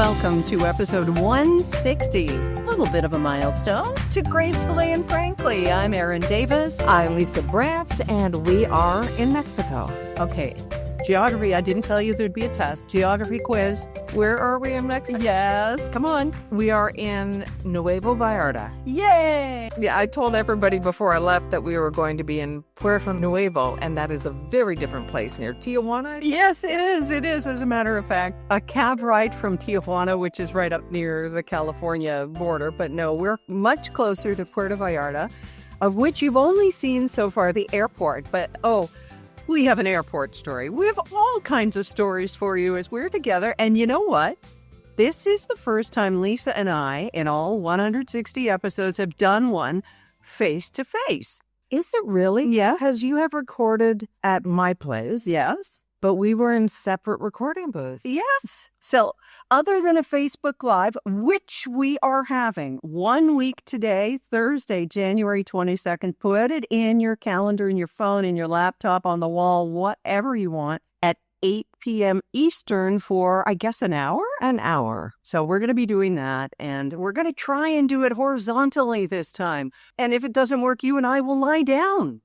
Welcome to episode 160, a little bit of a milestone, to Gracefully and Frankly. I'm Erin Davis. I'm Lisa Brantz, and we are in Mexico. Okay, geography, I didn't tell you there'd be a test. Geography quiz. Where are we in Mexico? Yes, come on. We are in Nuevo Vallarta. Yay! Yeah, I told everybody before I left that we were going to be in Puerto Nuevo, and that is a very different place near Tijuana. Yes, it is. It is, as a matter of fact. A cab ride from Tijuana, which is right up near the California border. But no, we're much closer to Puerto Vallarta, of which you've only seen so far the airport. But, we have an airport story. We have all kinds of stories for you as we're together. And you know what? This is the first time Lisa and I, in all 160 episodes, have done one face-to-face. Is it really? Yeah. Because you have recorded at my place. Yes. But we were in separate recording booths. Yes. So other than a Facebook Live, which we are having 1 week today, Thursday, January 22nd, put it in your calendar, in your phone, in your laptop, on the wall, whatever you want, at 8 p.m. Eastern for, I guess, an hour? An hour. So we're going to be doing that, and we're going to try and do it horizontally this time. And if it doesn't work, you and I will lie down.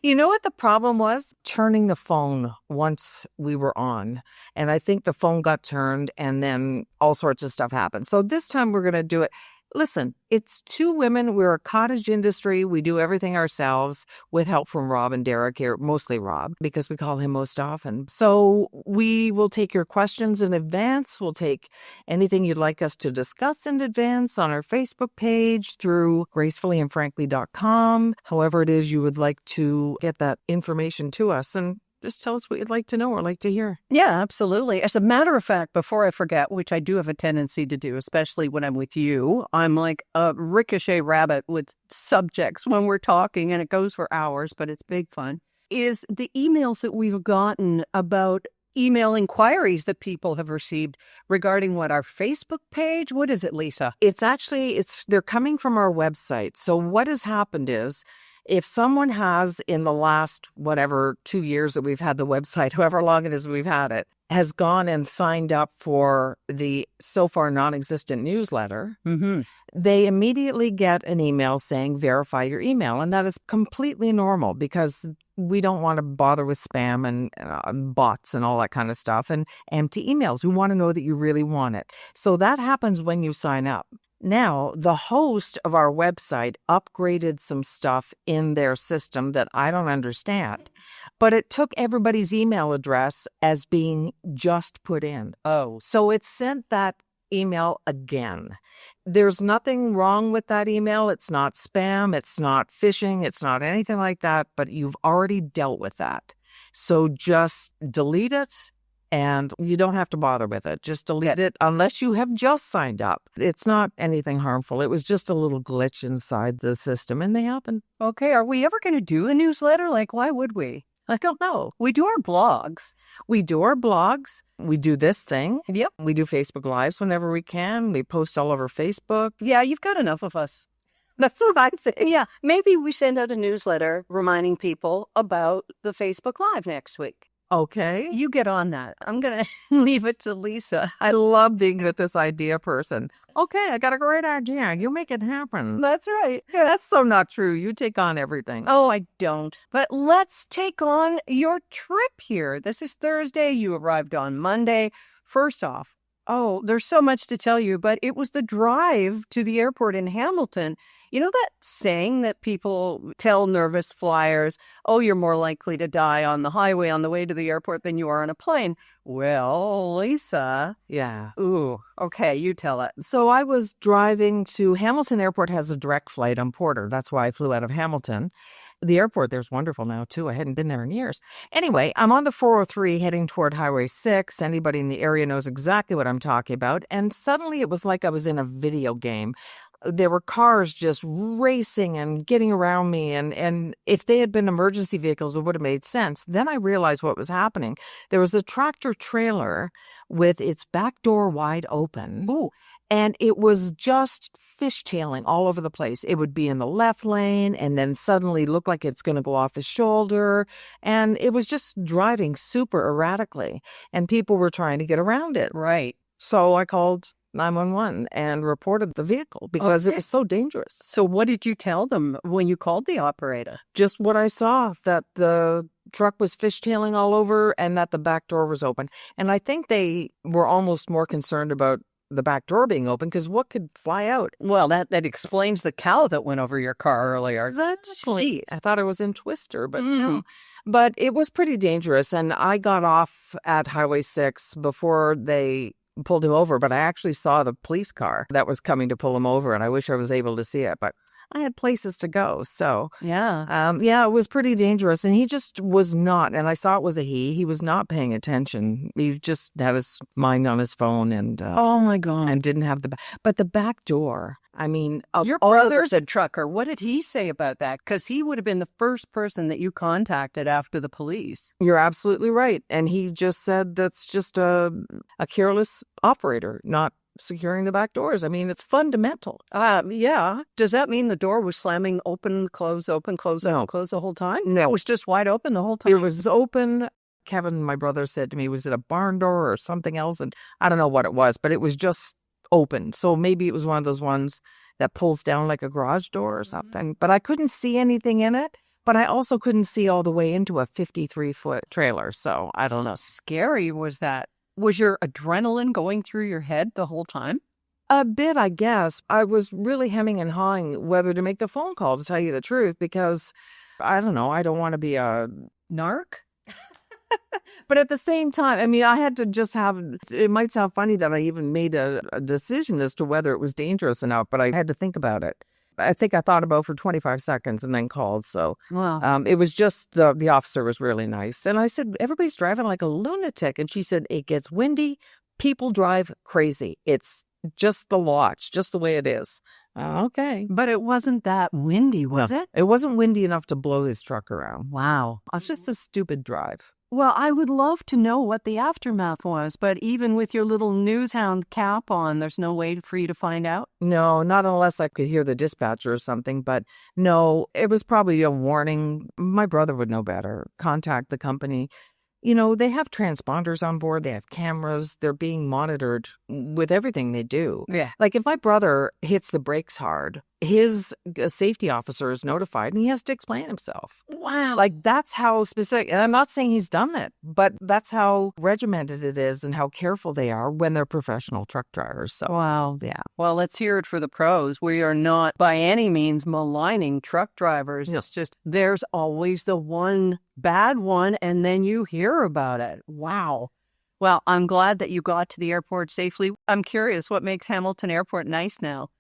You know what the problem was? Turning the phone once we were on. And I think the phone got turned and then all sorts of stuff happened. So this time we're going to do it. Listen, it's two women. We're a cottage industry. We do everything ourselves with help from Rob and Derek here, mostly Rob, because we call him most often. So we will take your questions in advance. We'll take anything you'd like us to discuss in advance on our Facebook page through gracefullyandfrankly.com. However it is you would like to get that information to us, and just tell us what you'd like to know or like to hear. Yeah, absolutely. As a matter of fact, before I forget, which I do have a tendency to do, especially when I'm with you, I'm like a ricochet rabbit with subjects when we're talking, and it goes for hours, but it's big fun, is the emails that we've gotten about email inquiries that people have received regarding our Facebook page. What is it, Lisa? They're coming from our website. So what has happened is, if someone has, in the last, 2 years that we've had the website, however long it is we've had it, has gone and signed up for the so far non-existent newsletter, they immediately get an email saying, verify your email. And that is completely normal because we don't want to bother with spam and bots and all that kind of stuff and empty emails. We want to know that you really want it. So that happens when you sign up. Now, the host of our website upgraded some stuff in their system that I don't understand, but it took everybody's email address as being just put in. Oh. So it sent that email again. There's nothing wrong with that email. It's not spam. It's not phishing. It's not anything like that, but you've already dealt with that. So just delete it. And you don't have to bother with it. Just delete it unless you have just signed up. It's not anything harmful. It was just a little glitch inside the system, and they happen. Okay, are we ever going to do a newsletter? Why would we? I don't know. We do our blogs. We do this thing. Yep. We do Facebook Lives whenever we can. We post all over Facebook. Yeah, you've got enough of us. That's what I think. Yeah, maybe we send out a newsletter reminding people about the Facebook Live next week. Okay. You get on that. I'm going to leave it to Lisa. I love being with this idea person. Okay, I got a great idea. You make it happen. That's right. Yeah, that's so not true. You take on everything. Oh, I don't. But let's take on your trip here. This is Thursday. You arrived on Monday. First off, there's so much to tell you, but it was the drive to the airport in Hamilton. You know that saying that people tell nervous flyers, you're more likely to die on the highway on the way to the airport than you are on a plane? Well, Lisa. Yeah. Ooh, okay, you tell it. So I was driving to Hamilton Airport has a direct flight on Porter. That's why I flew out of Hamilton. The airport there's wonderful now, too. I hadn't been there in years. Anyway, I'm on the 403 heading toward Highway 6. Anybody in the area knows exactly what I'm talking about. And suddenly it was like I was in a video game. There were cars just racing and getting around me. And if they had been emergency vehicles, it would have made sense. Then I realized what was happening. There was a tractor trailer with its back door wide open. Ooh. And it was just fishtailing all over the place. It would be in the left lane and then suddenly look like it's going to go off the shoulder. And it was just driving super erratically. And people were trying to get around it. Right. So I called 911 and reported the vehicle because it was so dangerous. So what did you tell them when you called the operator? Just what I saw, that the truck was fishtailing all over and that the back door was open. And I think they were almost more concerned about the back door being open because what could fly out? Well, that explains the cow that went over your car earlier. Exactly. Jeez. I thought it was in Twister, but no. But it was pretty dangerous. And I got off at Highway 6 before they pulled him over, but I actually saw the police car that was coming to pull him over, and I wish I was able to see it, but I had places to go. So, it was pretty dangerous, and he just was not, and I saw it was a he was not paying attention. He just had his mind on his phone and oh my God. And didn't have but the back door. I mean, your brother's a trucker. What did he say about that? Because he would have been the first person that you contacted after the police. You're absolutely right. And he just said that's just a careless operator, not securing the back doors. I mean, it's fundamental. Yeah. Does that mean the door was slamming open, close, close the whole time? No. It was just wide open the whole time? It was open. Kevin, my brother, said to me, was it a barn door or something else? And I don't know what it was, but it was just open. So maybe it was one of those ones that pulls down like a garage door or something. But I couldn't see anything in it. But I also couldn't see all the way into a 53-foot trailer. So I don't know. How scary was that? Was your adrenaline going through your head the whole time? A bit, I guess. I was really hemming and hawing whether to make the phone call, to tell you the truth, because I don't know. I don't want to be a narc. But at the same time, I mean, I had to just have, it might sound funny that I even made a decision as to whether it was dangerous enough, but I had to think about it. I think I thought about it for 25 seconds and then called. So it was just the officer was really nice. And I said, everybody's driving like a lunatic. And she said, it gets windy. People drive crazy. It's just the watch, just the way it is. Okay. But it wasn't that windy, was it? It wasn't windy enough to blow his truck around. Wow. It was just a stupid drive. Well, I would love to know what the aftermath was, but even with your little newshound cap on, there's no way for you to find out? No, not unless I could hear the dispatcher or something, but no, it was probably a warning. My brother would know better. Contact the company. You know, they have transponders on board. They have cameras. They're being monitored with everything they do. Yeah. Like if my brother hits the brakes hard, his safety officer is notified and he has to explain himself. Wow. Like that's how specific. And I'm not saying he's done it, but that's how regimented it is and how careful they are when they're professional truck drivers. So, wow. Yeah. Well, let's hear it for the pros. We are not by any means maligning truck drivers. No. It's just there's always the one bad one and then you hear about it. Wow. Well, I'm glad that you got to the airport safely. I'm curious, what makes Hamilton Airport nice now?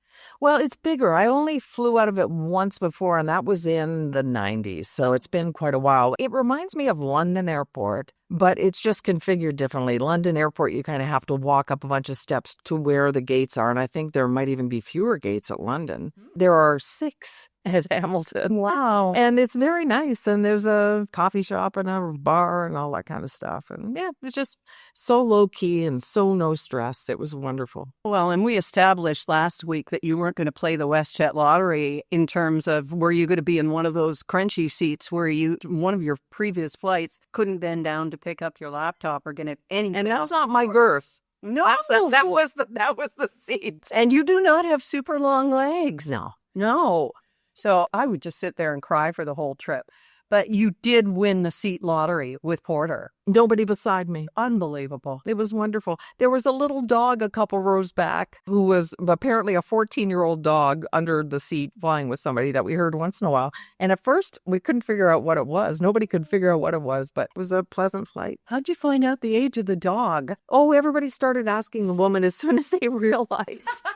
Well, it's bigger. I only flew out of it once before, and that was in the 90s. So it's been quite a while. It reminds me of London Airport, but it's just configured differently. London Airport, you kind of have to walk up a bunch of steps to where the gates are. And I think there might even be fewer gates at London. There are 6 at Hamilton. Wow. And it's very nice. And there's a coffee shop and a bar and all that kind of stuff. And yeah, it's just so low key and so no stress. It was wonderful. Well, and we established last week that you weren't going to play the WestJet lottery in terms of were you going to be in one of those crunchy seats where one of your previous flights couldn't bend down to pick up your laptop or get anything. And that's not my girth. No. That was the seat. And you do not have super long legs. No. So I would just sit there and cry for the whole trip. But you did win the seat lottery with Porter. Nobody beside me. Unbelievable. It was wonderful. There was a little dog a couple rows back who was apparently a 14-year-old dog under the seat flying with somebody that we heard once in a while. And at first, we couldn't figure out what it was. Nobody could figure out what it was, but it was a pleasant flight. How'd you find out the age of the dog? Oh, everybody started asking the woman as soon as they realized.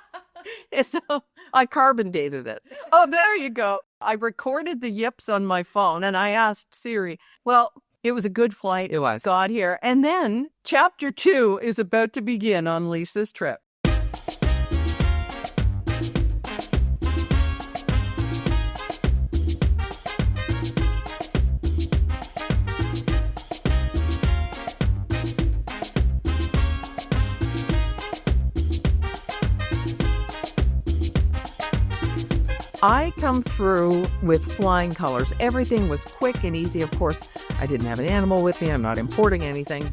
And so I carbon dated it. Oh, there you go. I recorded the yips on my phone and I asked Siri. Well, it was a good flight. It was. Got here. And then chapter 2 is about to begin on Lisa's trip. I come through with flying colors. Everything was quick and easy. Of course, I didn't have an animal with me. I'm not importing anything,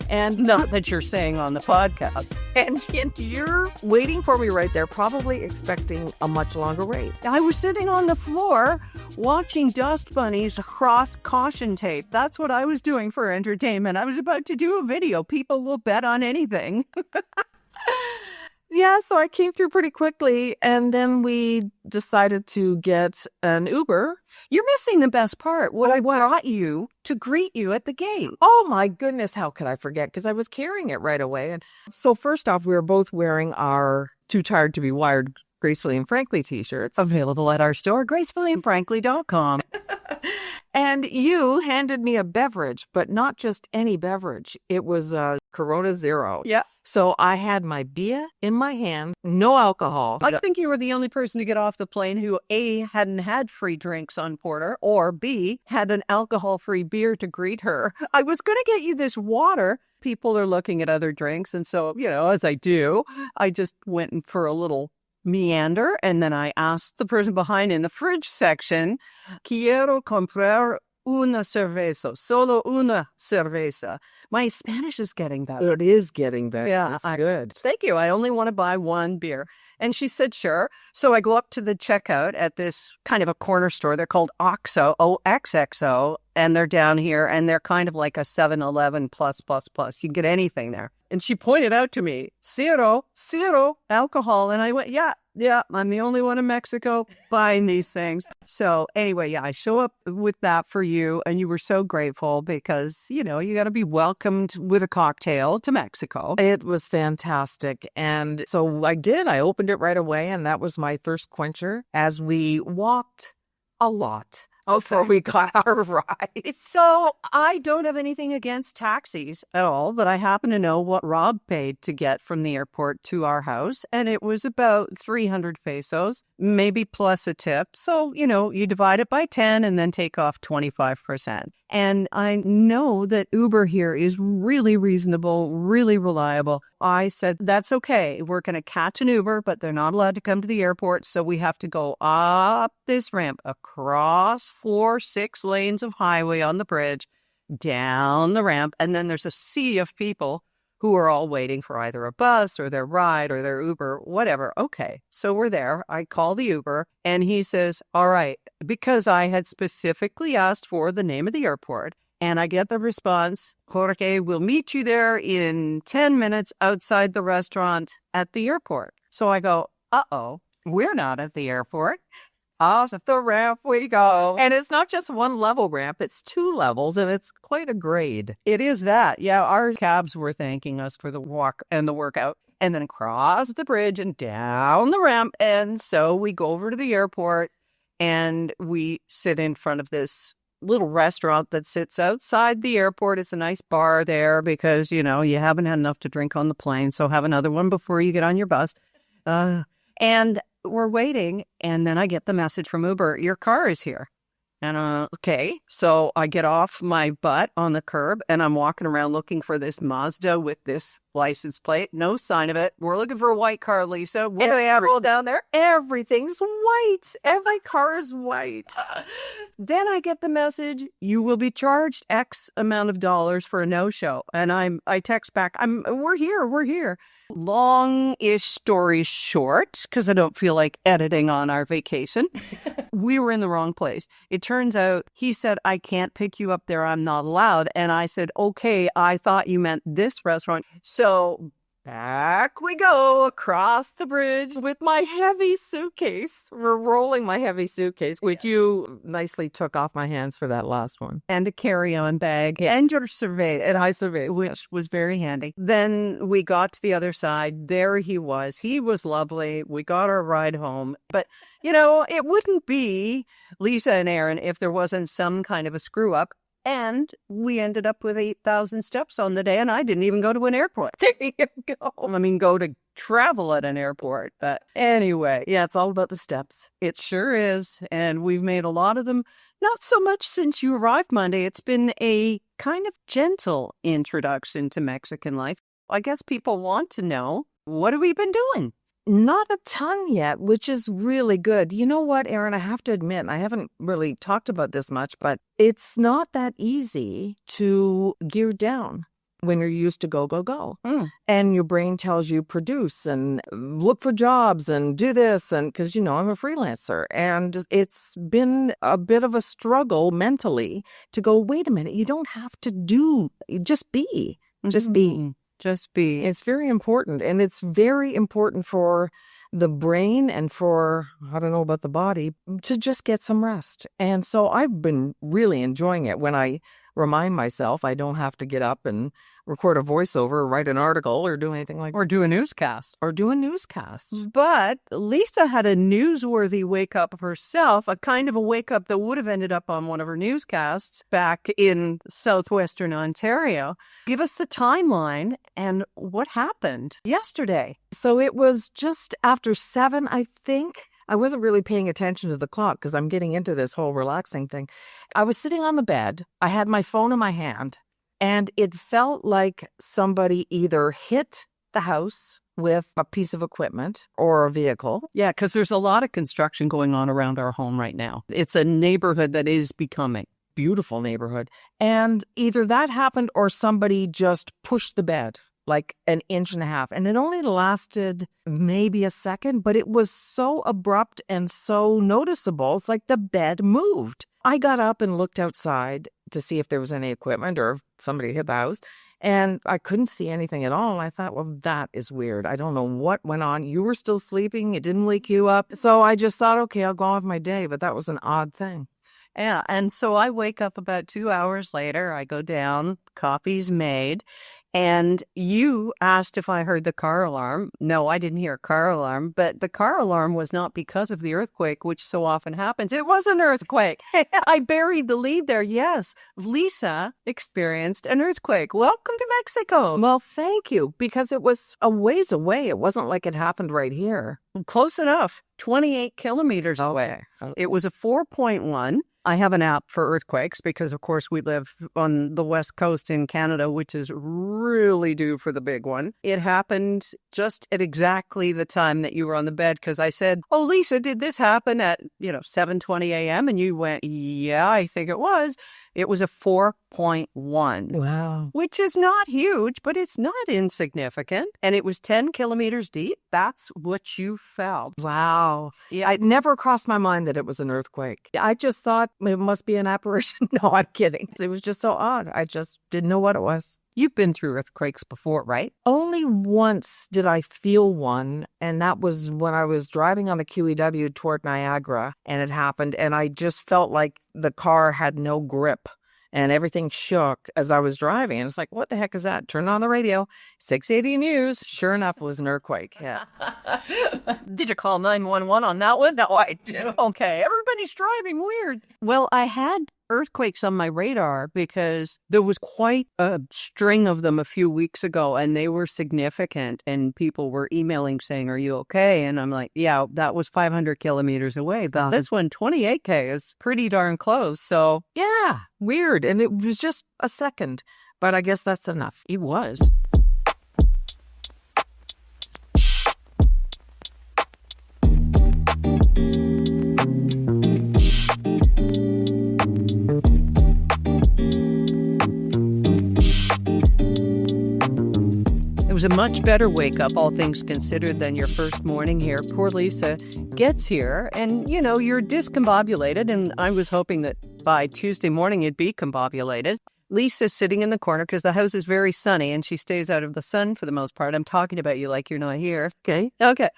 And not that you're saying on the podcast. and you're waiting for me right there, probably expecting a much longer wait. I was sitting on the floor watching dust bunnies cross caution tape. That's what I was doing for entertainment. I was about to do a video. People will bet on anything. Yeah, so I came through pretty quickly, and then we decided to get an Uber. You're missing the best part. What I brought you to greet you at the gate. Oh my goodness, how could I forget? Because I was carrying it right away. And so first off, we were both wearing our Too Tired to Be Wired Gracefully and Frankly t-shirts. Available at our store, gracefullyandfrankly.com. And you handed me a beverage, but not just any beverage. It was a Corona Zero. Yeah. So I had my beer in my hand, no alcohol. I think you were the only person to get off the plane who A, hadn't had free drinks on Porter, or B, had an alcohol-free beer to greet her. I was going to get you this water. People are looking at other drinks. And so, as I do, I just went in for a little meander. And then I asked the person behind in the fridge section, quiero comprar una cerveza, solo una cerveza. My Spanish is getting better. It is getting better. Yeah, That's good. Thank you. I only want to buy one beer. And she said, sure. So I go up to the checkout at this kind of a corner store. They're called OXXO, OXXO, and they're down here, and they're kind of like a 7-Eleven plus. You can get anything there. And she pointed out to me, zero alcohol. And I went, yeah, I'm the only one in Mexico buying these things. So anyway, I show up with that for you. And you were so grateful because, you got to be welcomed with a cocktail to Mexico. It was fantastic. And so I did. I opened it right away. And that was my thirst quencher as we walked a lot before we got our ride. So I don't have anything against taxis at all, but I happen to know what Rob paid to get from the airport to our house. And it was about 300 pesos, maybe plus a tip. So, you divide it by 10 and then take off 25%. And I know that Uber here is really reasonable, really reliable. I said, that's okay. We're going to catch an Uber, but they're not allowed to come to the airport. So we have to go up this ramp, across 4-6 lanes of highway on the bridge, down the ramp. And then there's a sea of people who are all waiting for either a bus or their ride or their Uber, whatever. Okay, so we're there. I call the Uber and he says, all right, because I had specifically asked for the name of the airport, and I get the response, Jorge, we'll meet you there in 10 minutes outside the restaurant at the airport. So I go, uh-oh, we're not at the airport. Off the ramp we go. And it's not just one level ramp, it's 2 levels, and it's quite a grade. It is that. Yeah, our cabs were thanking us for the walk and the workout. And then across the bridge and down the ramp. And so we go over to the airport and we sit in front of this little restaurant that sits outside the airport. It's a nice bar there because, you haven't had enough to drink on the plane. So have another one before you get on your bus. And we're waiting, and then I get the message from Uber, your car is here. And okay, so I get off my butt on the curb, and I'm walking around looking for this Mazda with this license plate. No sign of it. We're looking for a white car, Lisa. What do they have down there? Everything's white. Every car is white. Then I get the message, you will be charged X amount of dollars for a no-show. And I text back, we're here. Long-ish story short, because I don't feel like editing on our vacation. We were in the wrong place. It turns out he said, I can't pick you up there. I'm not allowed. And I said, okay, I thought you meant this restaurant. So back we go across the bridge with my heavy suitcase. We're rolling my heavy suitcase, which you nicely took off my hands for that last one. And a carry-on bag. Yeah. And your survey. And I surveyed. Which was very handy. Then we got to the other side. There he was. He was lovely. We got our ride home. But, it wouldn't be Lisa and Aaron if there wasn't some kind of a screw-up. And we ended up with 8,000 steps on the day, and I didn't even go to an airport. There you go. Go to travel at an airport. But anyway. Yeah, it's all about the steps. It sure is. And we've made a lot of them. Not so much since you arrived Monday. It's been a kind of gentle introduction to Mexican life. I guess people want to know, what have we been doing? Not a ton yet, which is really good. You know what, Erin, I have to admit, I haven't really talked about this much, but it's not that easy to gear down when you're used to go, go, go. And your brain tells you produce and look for jobs and do this. And because, I'm a freelancer, and it's been a bit of a struggle mentally to go, wait a minute, you don't have to do, just be, just be. Just be. It's very important. And it's very important for the brain and for, I don't know about the body, to just get some rest. And so I've been really enjoying it when I remind myself I don't have to get up and record a voiceover or write an article or do anything like that. Or do a newscast. But Lisa had a newsworthy wake-up herself, a kind of a wake-up that would have ended up on one of her newscasts back in southwestern Ontario. Give us the timeline and what happened yesterday. So it was just after 7, I think. I wasn't really paying attention to the clock because I'm getting into this whole relaxing thing. I was sitting on the bed. I had my phone in my hand, and it felt like somebody either hit the house with a piece of equipment or a vehicle. Yeah, because there's a lot of construction going on around our home right now. It's a neighborhood that is becoming. Beautiful neighborhood. And either that happened or somebody just pushed the bed like an inch and a half. And it only lasted maybe a second, but it was so abrupt and so noticeable. It's like the bed moved. I got up and looked outside to see if there was any equipment or if somebody hit the house. And I couldn't see anything at all. And I thought, well, that is weird. I don't know what went on. You were still sleeping. It didn't wake you up. So I just thought, okay, I'll go on with my day. But that was an odd thing. Yeah. And so I wake up about 2 hours later. I go down, coffee's made. And you asked if I heard the car alarm. No, I didn't hear a car alarm, but the car alarm was not because of the earthquake, which so often happens. It was an earthquake. I buried the lead there. Yes, Lisa experienced an earthquake. Welcome to Mexico. Well, thank you, because it was a ways away. It wasn't like it happened right here. Close enough. 28 kilometers away. It was a 4.1. I have an app for earthquakes because, of course, we live on the West Coast in Canada, which is really due for the big one. It happened just at exactly the time that you were on the bed because I said, oh, Lisa, did this happen at, 7:20 a.m.? And you went, yeah, I think it was. It was a 4.1. Wow. Which is not huge, but it's not insignificant. And it was 10 kilometers deep. That's what you felt. Wow. Yeah. It never crossed my mind that it was an earthquake. I just thought it must be an apparition. No, I'm kidding. It was just so odd. I just didn't know what it was. You've been through earthquakes before, right? Only once did I feel one, and that was when I was driving on the QEW toward Niagara, and it happened, and I just felt like the car had no grip, and everything shook as I was driving. And it's like, what the heck is that? Turn on the radio, 680 News. Sure enough, it was an earthquake. Yeah. Did you call 911 on that one? No, I did. Okay, everybody's driving weird. Well, I had earthquakes on my radar because there was quite a string of them a few weeks ago and they were significant and people were emailing saying, are you okay? And I'm like, yeah, that was 500 kilometers away. But this one, 28K is pretty darn close. So yeah, weird. And it was just a second, but I guess that's enough. It was. It was a much better wake-up, all things considered, than your first morning here. Poor Lisa gets here, and, you're discombobulated, and I was hoping that by Tuesday morning you'd be combobulated. Lisa's sitting in the corner because the house is very sunny, and she stays out of the sun for the most part. I'm talking about you like you're not here. Okay,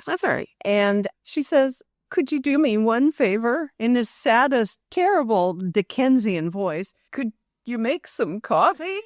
that's all right. And she says, could you do me one favor? In this saddest, terrible Dickensian voice, could you make some coffee?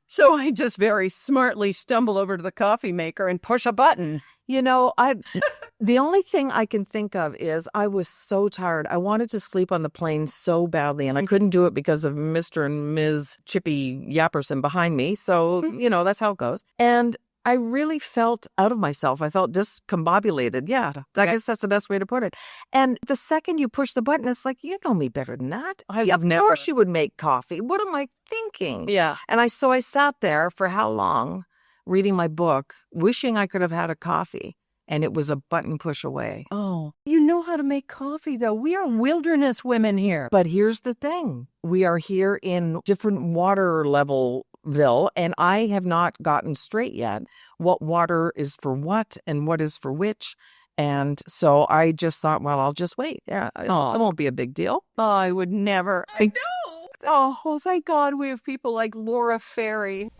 So I just very smartly stumble over to the coffee maker and push a button. The only thing I can think of is I was so tired. I wanted to sleep on the plane so badly, and I couldn't do it because of Mr. and Ms. Chippy Yapperson behind me. So, that's how it goes. And I really felt out of myself. I felt discombobulated. Yeah, I guess that's the best way to put it. And the second you push the button, it's like, you know me better than that. Of course you would make coffee. What am I thinking? Yeah. And I sat there for how long reading my book, wishing I could have had a coffee. and it was a button push away. Oh, you know how to make coffee, though. We are wilderness women here. But here's the thing. We are here in different water levelville, and I have not gotten straight yet what water is for what and what is for which. And so I just thought, well, I'll just wait. Yeah, it won't be a big deal. Oh, I would never. I know. Oh, well, thank God we have people like Laura Ferry.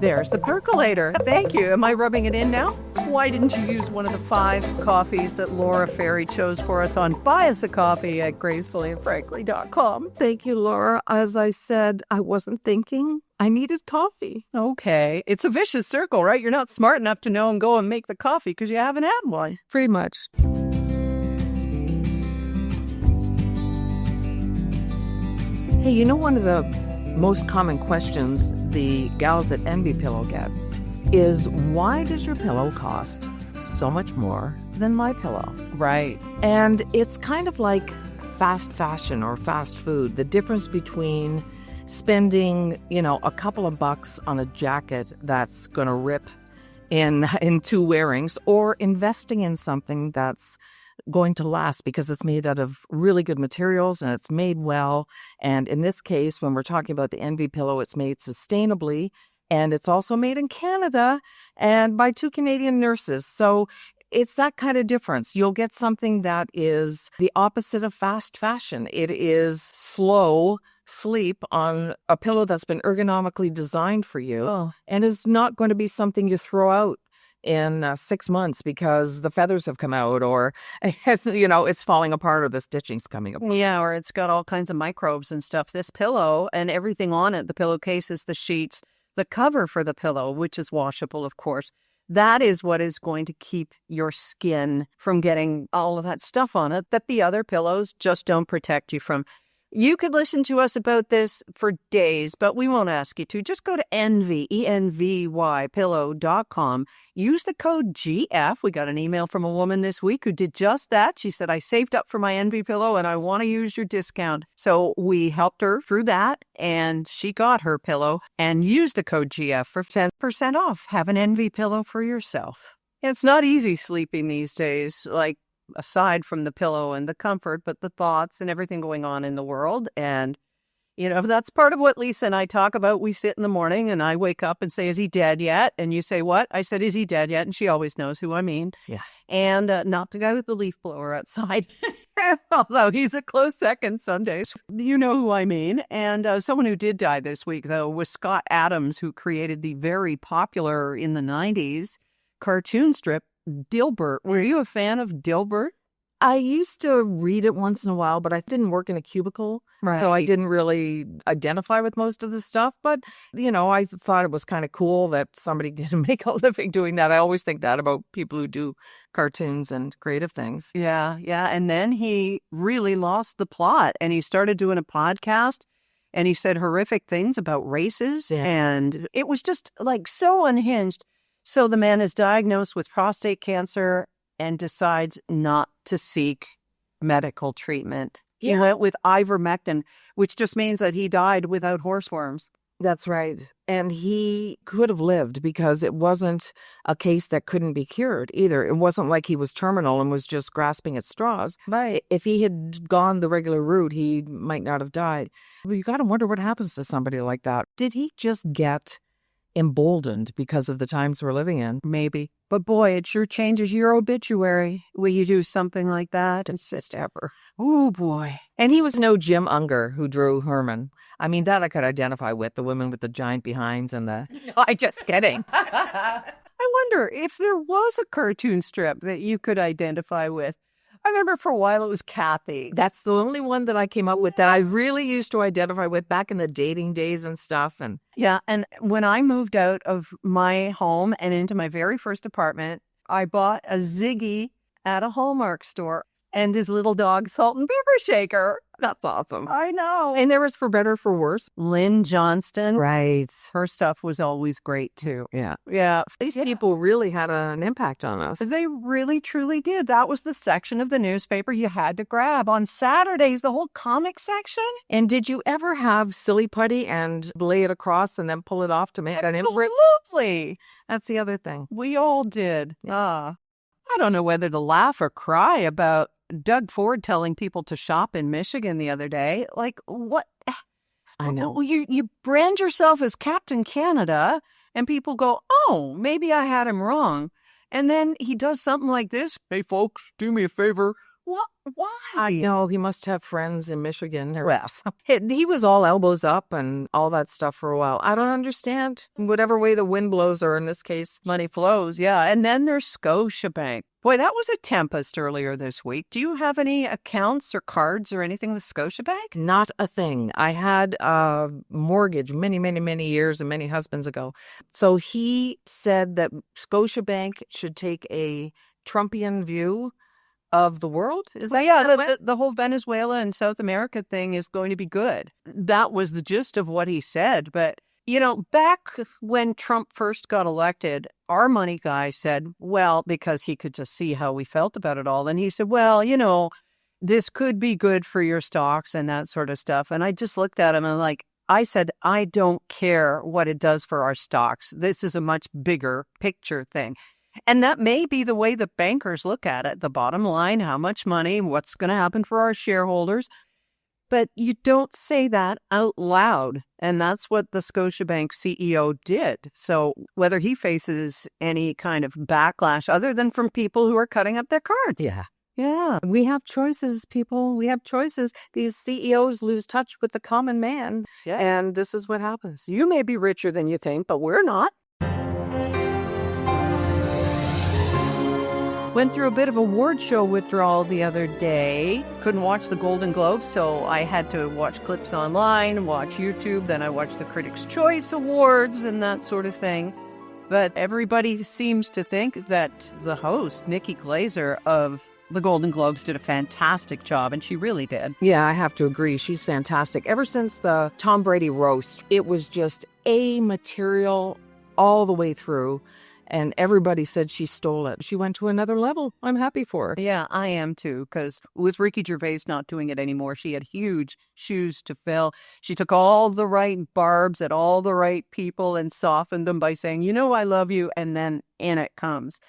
There's the percolator. Thank you. Am I rubbing it in now? Why didn't you use one of the 5 coffees that Laura Ferry chose for us on Buy Us a Coffee at gracefullyandfrankly.com? Thank you, Laura. As I said, I wasn't thinking. I needed coffee. Okay. It's a vicious circle, right? You're not smart enough to know and go and make the coffee because you haven't had one. Pretty much. Hey, you know, one of the most common questions the gals at Envy Pillow get is, why does your pillow cost so much more than my pillow? Right. And it's kind of like fast fashion or fast food. The difference between spending, a couple of bucks on a jacket that's going to rip in 2 wearings, or investing in something that's going to last because it's made out of really good materials and it's made well. And in this case, when we're talking about the Envy pillow, it's made sustainably, and it's also made in Canada and by 2 Canadian nurses. So it's that kind of difference. You'll get something that is the opposite of fast fashion. It is slow sleep on a pillow that's been ergonomically designed for you, and is not going to be something you throw out in 6 months because the feathers have come out, or it's falling apart, or the stitching's coming apart. Yeah, or it's got all kinds of microbes and stuff. This pillow and everything on it, the pillowcases, the sheets, the cover for the pillow, which is washable, of course, that is what is going to keep your skin from getting all of that stuff on it that the other pillows just don't protect you from. You could listen to us about this for days, but we won't ask you to. Just go to Envy, ENVY, pillow.com. Use the code GF. We got an email from a woman this week who did just that. She said, I saved up for my Envy pillow and I want to use your discount. So we helped her through that, and she got her pillow and used the code GF for 10% off. Have an Envy pillow for yourself. It's not easy sleeping these days, like, aside from the pillow and the comfort, but the thoughts and everything going on in the world. And, that's part of what Lisa and I talk about. We sit in the morning and I wake up and say, is he dead yet? And you say, what? I said, is he dead yet? And she always knows who I mean. Yeah. And not the guy with the leaf blower outside. Although he's a close second some days. You know who I mean. And someone who did die this week, though, was Scott Adams, who created the very popular in the 90s cartoon strip Dilbert. Were you a fan of Dilbert? I used to read it once in a while, but I didn't work in a cubicle, right. So I didn't really identify with most of the stuff. But, I thought it was kind of cool that somebody can make a living doing that. I always think that about people who do cartoons and creative things. Yeah. And then he really lost the plot, and he started doing a podcast, and he said horrific things about races, and it was just like so unhinged. So the man is diagnosed with prostate cancer and decides not to seek medical treatment. He went with ivermectin, which just means that he died without horseworms. That's right. And he could have lived because it wasn't a case that couldn't be cured either. It wasn't like he was terminal and was just grasping at straws. Right. If he had gone the regular route, he might not have died. But you got to wonder what happens to somebody like that. Did he just get emboldened because of the times we're living in? Maybe. But boy, it sure changes your obituary when you do something like that. It's just ever. Oh, boy. And he was no Jim Unger who drew Herman. I mean, that I could identify with, the women with the giant behinds and the... No, I'm just kidding. I wonder if there was a cartoon strip that you could identify with. I remember for a while it was Kathy. That's the only one that I came up with that I really used to identify with back in the dating days and stuff. And yeah, and when I moved out of my home and into my very first apartment, I bought a Ziggy at a Hallmark store. And his little dog, Salt and Pepper Shaker. That's awesome. I know. And there was For Better, For Worse. Lynn Johnston. Right. Her stuff was always great, too. Yeah. Yeah. These people really had an impact on us. They really, truly did. That was the section of the newspaper you had to grab. On Saturdays, the whole comic section. And did you ever have Silly Putty and lay it across and then pull it off to make an imprint? Absolutely. That's the other thing. We all did. I don't know whether to laugh or cry about Doug Ford telling people to shop in Michigan the other day. Like, what? I know. You brand yourself as Captain Canada, and people go, oh, maybe I had him wrong. And then he does something like this. Hey, folks, do me a favor. What? Why? I know. He must have friends in Michigan. He was all elbows up and all that stuff for a while. I don't understand. Whatever way the wind blows, or in this case, money flows. Yeah. And then there's Scotiabank. Boy, that was a tempest earlier this week. Do you have any accounts or cards or anything with Scotiabank? Not a thing. I had a mortgage many, many, many years and many husbands ago. So he said that Scotiabank should take a Trumpian view of the world. Is that the whole Venezuela and South America thing is going to be good. That was the gist of what he said. But, you know, back when Trump first got elected, our money guy said, well, because he could just see how we felt about it all. And he said, well, you know, this could be good for your stocks and that sort of stuff. And I just looked at him and I said, I don't care what it does for our stocks. This is a much bigger picture thing. And that may be the way the bankers look at it. The bottom line, how much money, what's going to happen for our shareholders. But you don't say that out loud. And that's what the Scotiabank CEO did. So whether he faces any kind of backlash other than from people who are cutting up their cards. Yeah. Yeah. We have choices, people. We have choices. These CEOs lose touch with the common man. Yeah. And this is what happens. You may be richer than you think, but we're not. Went through a bit of award show withdrawal the other day. Couldn't watch the Golden Globes, so I had to watch clips online, watch YouTube. Then I watched the Critics' Choice Awards and that sort of thing. But everybody seems to think that the host, Nikki Glaser of the Golden Globes, did a fantastic job, and she really did. Yeah, I have to agree. She's fantastic. Ever since the Tom Brady roast, it was just A material all the way through. And everybody said she stole it. She went to another level. I'm happy for her. Yeah, I am too, because with Ricky Gervais not doing it anymore, she had huge shoes to fill. She took all the right barbs at all the right people and softened them by saying, you know, I love you. And then in it comes.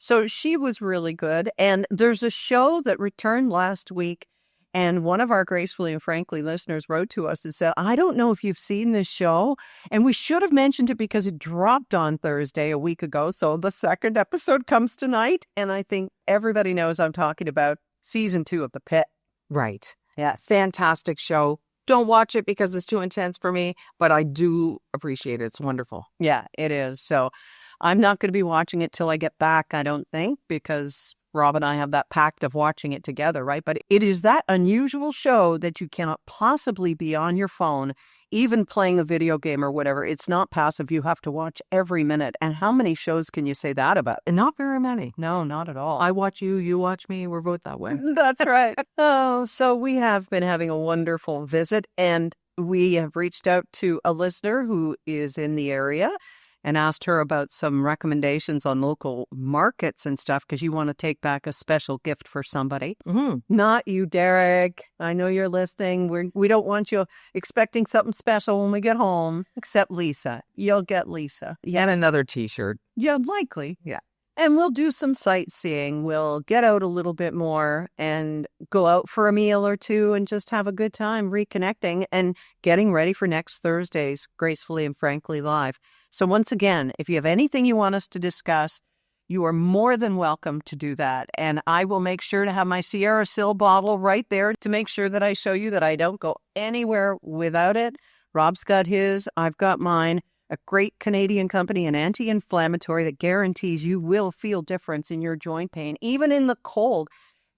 So she was really good. And there's a show that returned last week. And one of our Gracefully and Frankly listeners wrote to us and said, I don't know if you've seen this show. And we should have mentioned it because it dropped on Thursday a week ago. So the second episode comes tonight. And I think everybody knows I'm talking about season 2 of The Pit. Right. Yes. Fantastic show. Don't watch it because it's too intense for me, but I do appreciate it. It's wonderful. Yeah, it is. So I'm not going to be watching it till I get back, I don't think, because Rob and I have that pact of watching it together, right? But it is that unusual show that you cannot possibly be on your phone, even playing a video game or whatever. It's not passive. You have to watch every minute. And how many shows can you say that about? Not very many. No, not at all. I watch you, you watch me. We're both that way. That's right. Oh, so we have been having a wonderful visit, and we have reached out to a listener who is in the area and asked her about some recommendations on local markets and stuff, because you want to take back a special gift for somebody. Mm-hmm. Not you, Derek. I know you're listening. We don't want you expecting something special when we get home, except Lisa. You'll get Lisa. Yeah. And another T-shirt. Yeah, likely. Yeah. And we'll do some sightseeing. We'll get out a little bit more and go out for a meal or two and just have a good time reconnecting and getting ready for next Thursday's Gracefully and Frankly Live. So once again, if you have anything you want us to discuss, you are more than welcome to do that. And I will make sure to have my Sierra Sil bottle right there to make sure that I show you that I don't go anywhere without it. Rob's got his, I've got mine. A great Canadian company, an anti-inflammatory that guarantees you will feel difference in your joint pain, even in the cold.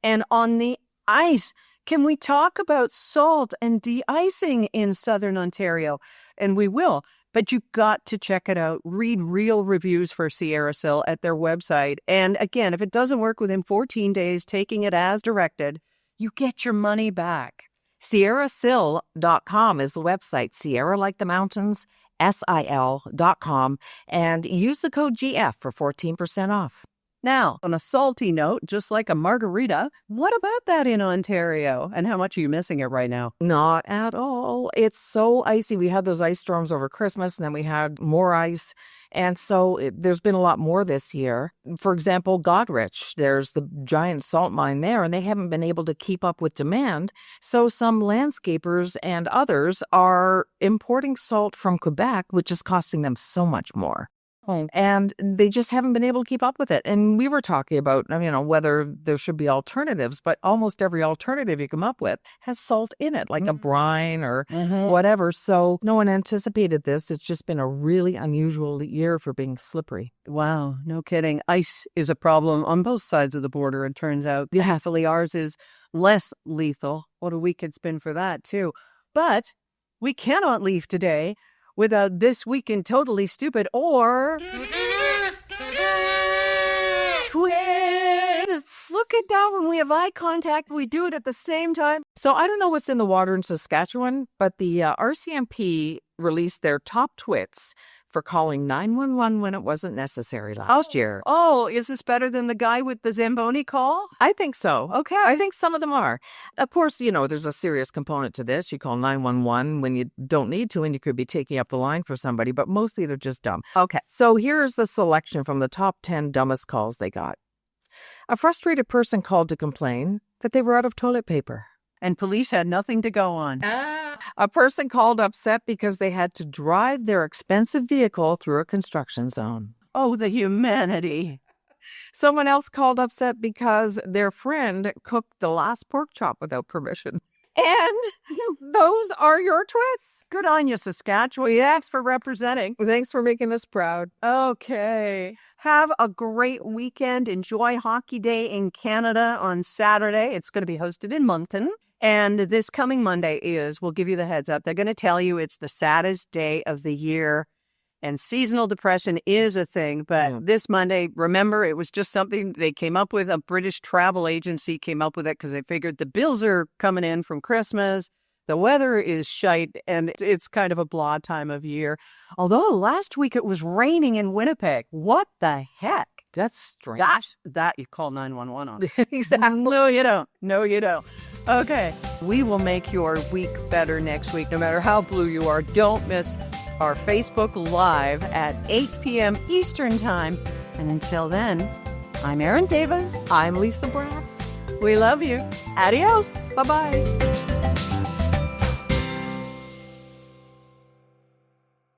And on the ice, can we talk about salt and de-icing in Southern Ontario? And we will, But you got to check it out. Read real reviews for SierraSil at their website. And again, if it doesn't work within 14 days, taking it as directed, you get your money back. SierraSil.com is the website. Sierra like the mountains, SIL.com. And use the code GF for 14% off. Now, on a salty note, just like a margarita, what about that in Ontario? And how much are you missing it right now? Not at all. It's so icy. We had those ice storms over Christmas, and then we had more ice. And so there's been a lot more this year. For example, Godrich, there's the giant salt mine there, and they haven't been able to keep up with demand. So some landscapers and others are importing salt from Quebec, which is costing them so much more. Oh. And they just haven't been able to keep up with it. And we were talking about, whether there should be alternatives, but almost every alternative you come up with has salt in it, like a brine or whatever. So no one anticipated this. It's just been a really unusual year for being slippery. Wow, no kidding. Ice is a problem on both sides of the border, it turns out. Thankfully, ours is less lethal. What a week it's been for that, too. But we cannot leave today without This Week in Totally Stupid or Twins. Look at that. When we have eye contact, we do it at the same time. So I don't know what's in the water in Saskatchewan, but the RCMP released their top twits for calling 911 when it wasn't necessary last year. Oh, is this better than the guy with the Zamboni call? I think so. Okay. I think some of them are. Of course, there's a serious component to this. You call 911 when you don't need to, and you could be taking up the line for somebody, but mostly they're just dumb. Okay. So here's the selection from the top 10 dumbest calls they got. A frustrated person called to complain that they were out of toilet paper. And police had nothing to go on. A person called upset because they had to drive their expensive vehicle through a construction zone. Oh, the humanity. Someone else called upset because their friend cooked the last pork chop without permission. And those are your twits. Good on you, Saskatchewan. Thanks for representing. Thanks for making us proud. Okay. Have a great weekend. Enjoy Hockey Day in Canada on Saturday. It's going to be hosted in Moncton. And this coming Monday we'll give you the heads up, they're going to tell you it's the saddest day of the year. And seasonal depression is a thing. But this Monday, remember, it was just something they came up with. A British travel agency came up with it because they figured the bills are coming in from Christmas. The weather is shite, and it's kind of a blah time of year. Although last week it was raining in Winnipeg. What the heck? That's strange. That you call 911 on. Exactly. No, you don't. No, you don't. Okay. We will make your week better next week, no matter how blue you are. Don't miss our Facebook Live at 8 p.m. Eastern Time. And until then, I'm Erin Davis. I'm Lisa Bratt. We love you. Adios. Bye-bye.